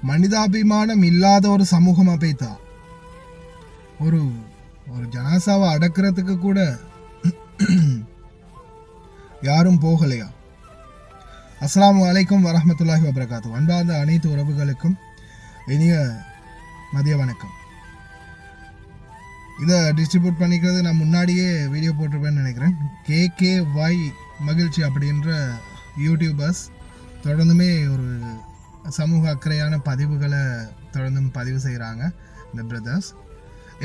மனிதாபிமானம் இல்லாத ஒரு சமூகம் அப்பைத்தா. ஒரு ஒரு ஜனாசாவை அடக்கிறதுக்கு கூட யாரும் போகலையா? அஸ்ஸலாமு அலைக்கும் வரஹ்மத்துல்லாஹி வபரகாத்துஹு. அன்பார்ந்த அனைத்து உறவுகளுக்கும் இனிய மதிய வணக்கம். இதை டிஸ்ட்ரிபியூட் பண்ணிக்கிறது நான் முன்னாடியே வீடியோ போட்டிருப்பேன்னு நினைக்கிறேன். KKY மகிழ்ச்சி அப்படின்ற யூடியூபர்ஸ் தொடர்ந்துமே ஒரு சமூக அக்கறையான பதிவுகளை தொடர்ந்தும் பதிவு செய்கிறாங்க. இந்த பிரதர்ஸ்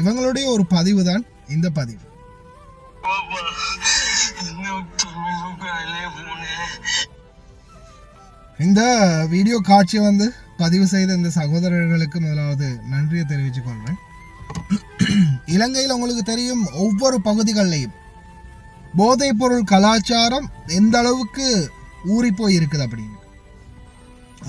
இவங்களுடைய ஒரு பதிவு தான் இந்த பதிவு. இந்த வீடியோ காட்சியை பதிவு செய்த இந்த சகோதரர்களுக்கு முதலாவது நன்றியை தெரிவித்துக் கொள்கிறேன். இலங்கையில் உங்களுக்கு தெரியும், ஒவ்வொரு பகுதிகளிலையும் போதைப் பொருள் கலாச்சாரம் எந்த அளவுக்கு ஊறி போய் இருக்குது அப்படின்னு.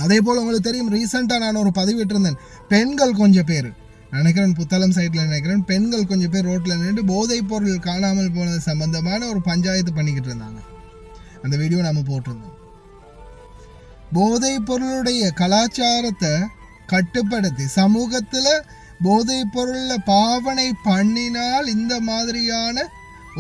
அதே போல் உங்களுக்கு தெரியும், ரீசெண்டாக நான் ஒரு பதிவிட்டிருந்தேன். பெண்கள் கொஞ்சம் பேர் நினைக்கிறேன், புத்தளம் சைட்டில் நினைக்கிறேன், பெண்கள் கொஞ்சம் பேர் ரோட்டில் நின்று போதைப் பொருள் காணாமல் போனது சம்பந்தமான ஒரு பஞ்சாயத்து பண்ணிக்கிட்டு இருந்தாங்க. அந்த வீடியோ நம்ம போட்டிருந்தோம். போதைப் பொருளுடைய கலாச்சாரத்தை கட்டுப்படுத்தி சமூகத்தில் போதைப் பொருளில் பாவனை பண்ணினால் இந்த மாதிரியான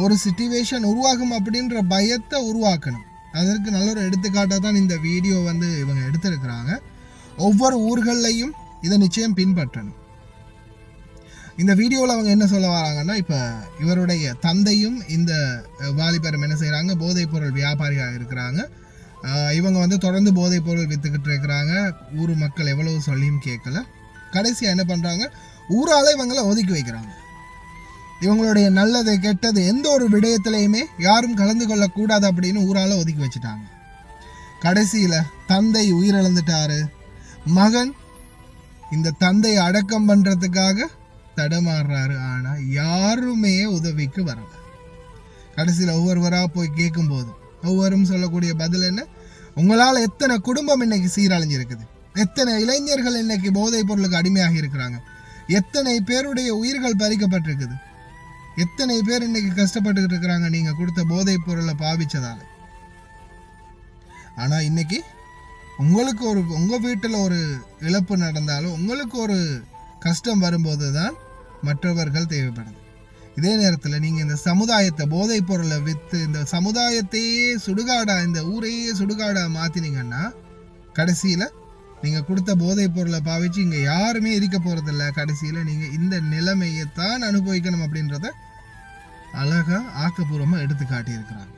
ஒரு சிச்சுவேஷன் உருவாகும் அப்படின்ற பயத்தை உருவாக்கணும். அதற்கு நல்ல ஒரு எடுத்துக்காட்டாக தான் இந்த வீடியோ இவங்க எடுத்திருக்கிறாங்க. ஒவ்வொரு ஊர்கள்லையும் இதை நிச்சயம் பின்பற்றணும். இந்த வீடியோவில் அவங்க என்ன சொல்ல வராங்கன்னா, இப்போ இவருடைய தந்தையும் இந்த வாலிபரும் என்ன செய்கிறாங்க, போதைப் பொருள் வியாபாரியாக இருக்கிறாங்க. இவங்க தொடர்ந்து போதைப் பொருள் விற்றுக்கிட்டு இருக்கிறாங்க. ஊர் மக்கள் எவ்வளவு சொல்லியும் கேட்கல. கடைசியாக என்ன பண்ணுறாங்க, ஊரால் இவங்களை ஒதுக்கி வைக்கிறாங்க. இவங்களுடைய நல்லது கெட்டது எந்த ஒரு விடயத்திலையுமே யாரும் கலந்து கொள்ளக்கூடாது அப்படின்னு ஊரால் ஒதுக்கி வச்சுட்டாங்க. கடைசியில் தந்தை உயிரிழந்துட்டாரு. மகன் இந்த தந்தையை அடக்கம் பண்ணுறதுக்காக தடமாறுறாரு. ஆனால் யாருமே உதவிக்கு வரல. கடைசியில் ஒவ்வொருவராக போய் கேட்கும்போது ஒவ்வொரும் சொல்லக்கூடிய பதில் என்ன, உங்களால் எத்தனை குடும்பம் இன்னைக்கு சீரழிஞ்சிருக்குது, எத்தனை இளைஞர்கள் இன்னைக்கு போதைப் பொருளுக்கு அடிமையாகி இருக்கிறாங்க, எத்தனை பேருடைய உயிர்கள் பறிக்கப்பட்டிருக்குது, எத்தனை பேர் இன்னைக்கு கஷ்டப்பட்டுக்கிட்டு இருக்கிறாங்க நீங்கள் கொடுத்த போதைப் பொருளை பாவிச்சதால. ஆனால் இன்னைக்கு உங்களுக்கு உங்கள் வீட்டில் ஒரு இழப்பு நடந்தாலும் உங்களுக்கு ஒரு கஷ்டம் வரும்போது தான் மற்றவர்கள் தேவைப்படுது. இதே நேரத்தில் நீங்கள் இந்த சமுதாயத்தை போதைப் பொருளை விற்று இந்த சமுதாயத்தையே சுடுகாடா, இந்த ஊரையே சுடுகாடா மாற்றினீங்கன்னா கடைசியில் நீங்கள் கொடுத்த போதைப் பொருளை பாவிச்சு இங்கே யாருமே இருக்க போகிறதில்ல. கடைசியில் நீங்கள் இந்த நிலைமையை தான் அனுபவிக்கணும் அப்படின்றத அழகாக ஆக்கப்பூர்வமாக எடுத்து காட்டியிருக்கிறாங்க.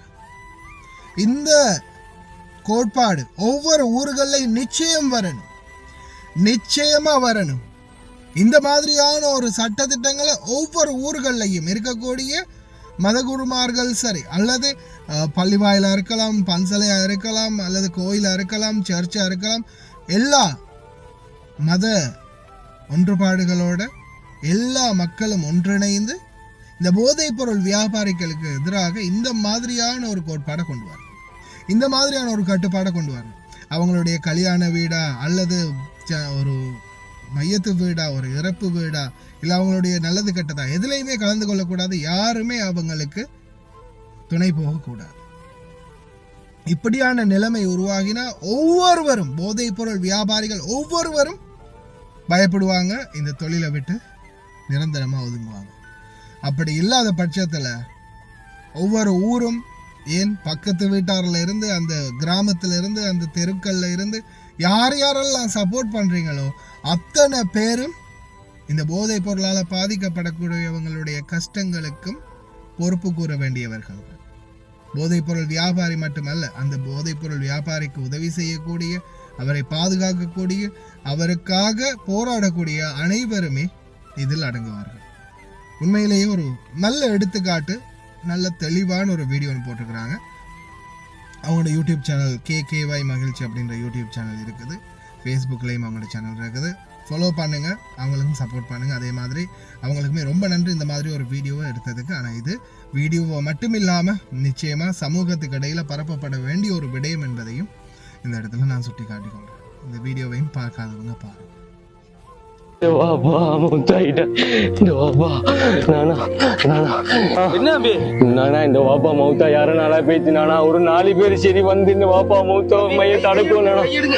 இந்த கோட்பாடு ஒவ்வொரு ஊர்களையும் நிச்சயம் வரணும், நிச்சயமாக வரணும். இந்த மாதிரியான ஒரு சட்டத்திட்டங்களை ஒவ்வொரு ஊர்களையும் இருக்கக்கூடிய மதகுருமார்கள் சரி, அல்லது பள்ளி வாயிலாக இருக்கலாம், பன்சலையாக இருக்கலாம், அல்லது கோயிலாக இருக்கலாம், சர்ச்சாக இருக்கலாம், எல்லா மத ஒன்றுபாடுகளோட எல்லா மக்களும் ஒன்றிணைந்து இந்த போதைப் பொருள் வியாபாரிகளுக்கு எதிராக இந்த மாதிரியான ஒரு கோட்பாடை கொண்டு வரணும், இந்த மாதிரியான ஒரு கட்டுப்பாடை கொண்டு வரணும். அவங்களுடைய கல்யாண வீடா அல்லது ஒரு மையத்து வீடா, ஒரு இறப்பு வீடா, இல்லை அவங்களுடைய நல்லது கெட்டதா, எதுலையுமே கலந்து கொள்ளக்கூடாது. யாருமே அவங்களுக்கு துணை போகக்கூடாது. இப்படியான நிலைமை உருவாகினா ஒவ்வொருவரும் போதைப் பொருள் வியாபாரிகள் ஒவ்வொருவரும் பயப்படுவாங்க, இந்த தொழிலை விட்டு நிரந்தரமாக ஒதுங்குவாங்க. அப்படி இல்லாத பட்சத்தில் ஒவ்வொரு ஊரும், ஏன் பக்கத்து வீட்டாரில் இருந்து, அந்த கிராமத்தில் இருந்து, அந்த தெருக்கல்ல இருந்து யார் யாரெல்லாம் சப்போர்ட் பண்ணுறீங்களோ அத்தனை பேரும் இந்த போதைப் பொருளால் பாதிக்கப்படக்கூடியவங்களுடைய கஷ்டங்களுக்கும் பொறுப்பு கூற வேண்டியவர்கள். போதைப் பொருள் வியாபாரி மட்டுமல்ல, அந்த போதைப் பொருள் வியாபாரிக்கு உதவி செய்யக்கூடிய, அவரை பாதுகாக்கக்கூடிய, அவருக்காக போராடக்கூடிய அனைவருமே இதில் அடங்குவார்கள். உண்மையிலேயே ஒரு நல்ல எடுத்துக்காட்டு, நல்ல தெளிவான ஒரு வீடியோ போட்டிருக்கிறாங்க. அவங்களோட யூடியூப் சேனல் KKY மகிழ்ச்சி அப்படின்ற யூடியூப் சேனல் இருக்குது. ஃபேஸ்புக்லேயும் அவங்களோட சேனல் இருக்குது. ஃபாலோ பண்ணுங்கள், அவங்களுக்கும் சப்போர்ட் பண்ணுங்கள். அதே மாதிரி அவங்களுக்குமே ரொம்ப நன்றி இந்த மாதிரி ஒரு வீடியோவை எடுத்ததுக்கு. ஆனால் இது வீடியோவை மட்டும் இல்லாமல் நிச்சயமாக சமூகத்துக்கு இடையில் பரப்பப்பட வேண்டிய ஒரு விடயம் என்பதையும் இந்த இடத்துல நான் சுட்டி காட்டிக்கொள்கிறேன். இந்த வீடியோவையும் பார்க்காதவங்க பாருங்கள். என்ன தம்பி நானா இந்த வாப்பா மௌத்தா யாரும் நாளா பேச்சு நானா ஒரு 4 பேர் சரி வந்து இந்த வாப்பா மௌத்தா மைய தடுக்கும்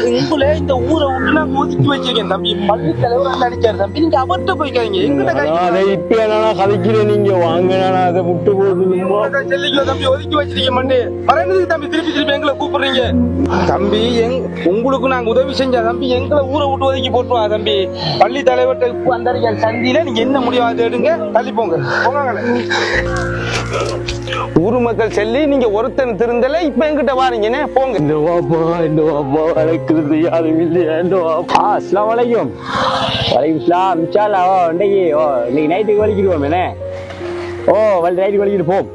உங்களை இந்த ஊரை விட்டு நான் ஒதுக்கி வச்சிருக்கேன் தம்பி. பள்ளி தலைவர் அடிச்சாரு தம்பி. நீங்க அவர்கிட்ட போய்க்காதீங்க. அதை இப்ப நானா கதைக்கிறேன். நீங்க வாங்க நானா அதை முட்டு போட்டு செல்லிக்கல தம்பி ஒதுக்கி வச்சிருக்கேன் மண்டே. வரேன் தம்பி. திருப்பி எங்களை கூப்பிடுறீங்க தம்பி. உங்களுக்கு நாங்க உதவி செஞ்சா தம்பி எங்களை ஊரை விட்டு ஒதுக்கி போட்டுருவா தம்பி. பள்ளி தலைவர்கிட்ட அந்த சந்தியில நீங்க என்ன முடியும் அதை எடுங்க. தள்ளி போங்க. ஊரு மக்கள் செல்லி நீங்க ஒருத்தன் திருந்தல இப்ப என்கிட்ட வாரீங்கன்னு போங்க. இந்த வாப்பா வளர்க்குறது யாரும் இல்லையா? இந்த வாப்பா அஸ்லாம் வலைக்கும். வலைக்கும் இஸ்லாம். இன்ஷால்லா இன்னைக்கு நைட்டுக்கு வலிக்கிடுவோம் என்ன? ஓ நைட்டுக்கு வலிக்கிட்டு போம்.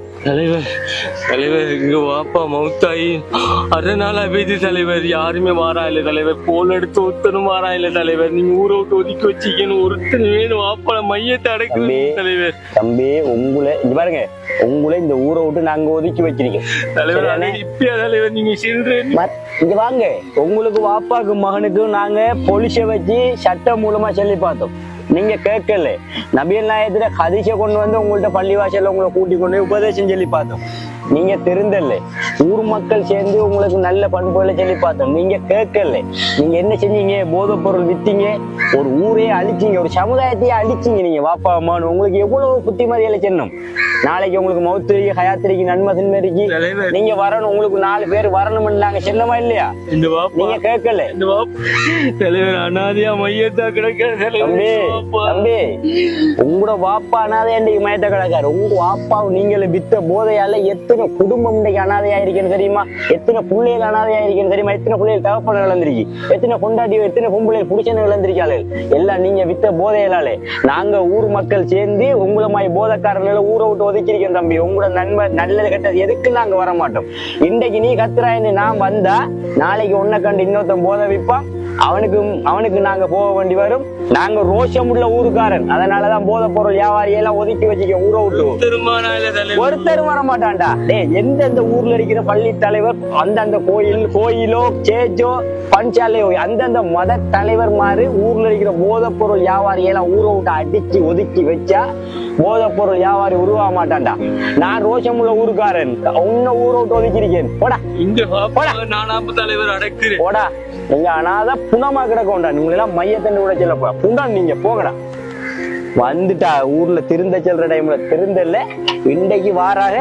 தலைவர் இங்க வாப்பா மௌத்தாயி 6 நாளா பேசி தலைவர். யாருமே மாறா இல்ல தலைவர். போல் எடுத்து ஒருத்தனும் மாறா இல்ல தலைவர். நீங்க ஊரை விட்டு ஒதுக்கி வச்சிக்கணும். ஒருத்தன் வேணும் வாப்பா மையத்தை அடைக்கணும் தலைவர். தம்பி உங்களை இங்க பாருங்க, உங்களை இந்த ஊரை விட்டு நாங்க ஒதுக்கி வச்சிருக்கோம் தலைவர். இப்பயா தலைவர் நீங்க இங்க வாங்க. உங்களுக்கு வாப்பாக்கு மகனுக்கும் நாங்க போலீஸை வச்சு சட்டம் மூலமா சொல்லி பார்த்தோம். நீங்க கேட்கல. நபியல் நாயத்துல ஹதீஸை கொண்டு வந்து உங்கள்ட்ட பள்ளிவாசல்ல உங்களை கூட்டி கொண்டு உபதேசம் சொல்லி பார்த்தோம். நீங்க தெரிந்தல்ல. ஊர் மக்கள் சேர்ந்து உங்களுக்கு நல்ல பண்புகளை சொல்லி பார்த்தோம். நீங்க கேட்கல. நீங்க என்ன செஞ்சீங்க? போதைப் பொருள் வித்தீங்க. ஒரு ஊரையே அழிச்சீங்க. ஒரு சமுதாயத்தையே அழிச்சீங்க. நீங்க வாப்பா அம்மானு உங்களுக்கு எவ்வளவு புத்திமதிகளை சொன்னோம். நாளைக்கு உங்களுக்கு மௌத்திரிக்கு ஹயாத்திரிக்கு நன்மை சின்மரிக்கு நீங்க வரணும். உங்களுக்கு 4 பேர் வரணும்னு நாங்க சொன்னமா இல்லையா? நீங்க கேட்கல. தலைவர் அனாதையா மையத்தா கிடக்க. தம்பி உங்களோட வாப்பா அனாதையா இன்னைக்கு மையத்தை கிடக்காரு. உங்க வாப்பா நீங்கள வித்த போதையால எத்தனை குடும்பம் இன்னைக்கு அனாதையா இருக்கேன்னு தெரியுமா? எத்தனை பிள்ளைகள் அனாதையா இருக்கேன்னு தெரியுமா? எத்தனை பிள்ளைகள் தகப்பன இழந்திருக்கு. எத்தனை கொண்டாட்டியோ எத்தனை பொம்பளைகள் புடிச்சனை இழந்திருக்காளு. எல்லாம் நீங்க வித்த போதையிலாலே. நாங்க ஊர் மக்கள் சேர்ந்து உங்களை மாதிரி போதைக்காரர்களை ஊரை விட்டு ஒதுக்கிருக்கேன் தம்பி. உங்களோட நன்மை நல்லது கெட்டது எதுக்கு நாங்க வர மாட்டோம். இன்றைக்கு நீ கத்துறாயின்னு நான் வந்தா நாளைக்கு உன்னை கண்டு இன்னொருத்தன் போதை விற்பான். அவனுக்கு நாங்க போக வேண்டி வரும். நாங்க ரோஷம் உள்ள ஊருக்காரன். அதனாலதான் போதை பொருள் வியாபாரியெல்லாம் ஒதுக்கி வச்சுக்க ஊரை விட்டு. ஒருத்தரும் வர மாட்டான்டா. எந்தெந்த ஊர்ல இருக்கிற பள்ளி தலைவர் அந்தந்த கோயிலோ சேச்சோ பஞ்சாலையோ அந்தந்த மத தலைவர் மாதிரி ஊர்ல இருக்கிற போதை பொருள் வியாபாரியெல்லாம் ஊரை விட்டு அடிச்சு ஒதுக்கி வச்சா போதைப் பொருள் வியாபாரி உருவாக மாட்டான்டா. நான் ரோஷம் உள்ள ஊருக்காரன். உன்ன ஊரை விட்டு ஒதுக்கிருக்கேன். போடா தலைவர் அடைக்கிறேன். போடா. நீங்க அனாத புனமா கிடக்கோண்டா. நீங்களெல்லாம் மையத்தண்டு விட சொல்லப்பா புண்டா. நீங்க போங்கடா. வந்துட்டா ஊர்ல திருந்த செல்ற டைம்ல திருந்தல. இன்றைக்கு வாராக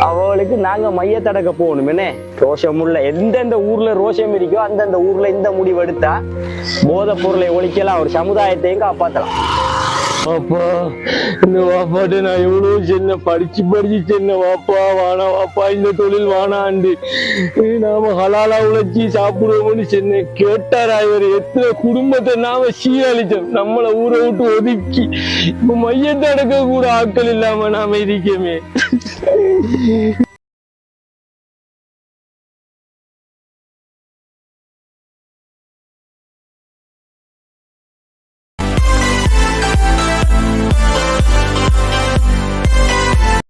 அவளுக்கு நாங்க மையத்தடக்க போகணும். என்ன ரோஷம் உள்ள எந்தெந்த ஊர்ல ரோஷம் இருக்கோ அந்தந்த ஊர்ல இந்த முடிவு எடுத்தா போதை பொருளை ஒழிக்கலாம். ஒரு சமுதாயத்தையும் காப்பாத்தலாம். வாப்பா இந்த வாப்பாட்ட நான் எவ்வளவு சின்ன படிச்சு சின்ன வாப்பா வானா வாப்பா இந்த தொழில் வானாண்டு நாம ஹலாலா உழைச்சி சாப்பிடுவோம்னு சின்ன கேட்டாரா? இவர் எத்தனை குடும்பத்தை நாம சீரழிச்சோம். நம்மளை ஊரை விட்டு ஒதுக்கி இப்ப மையத்தை அடக்க கூட ஆட்கள் இல்லாம நாம இருக்கமே.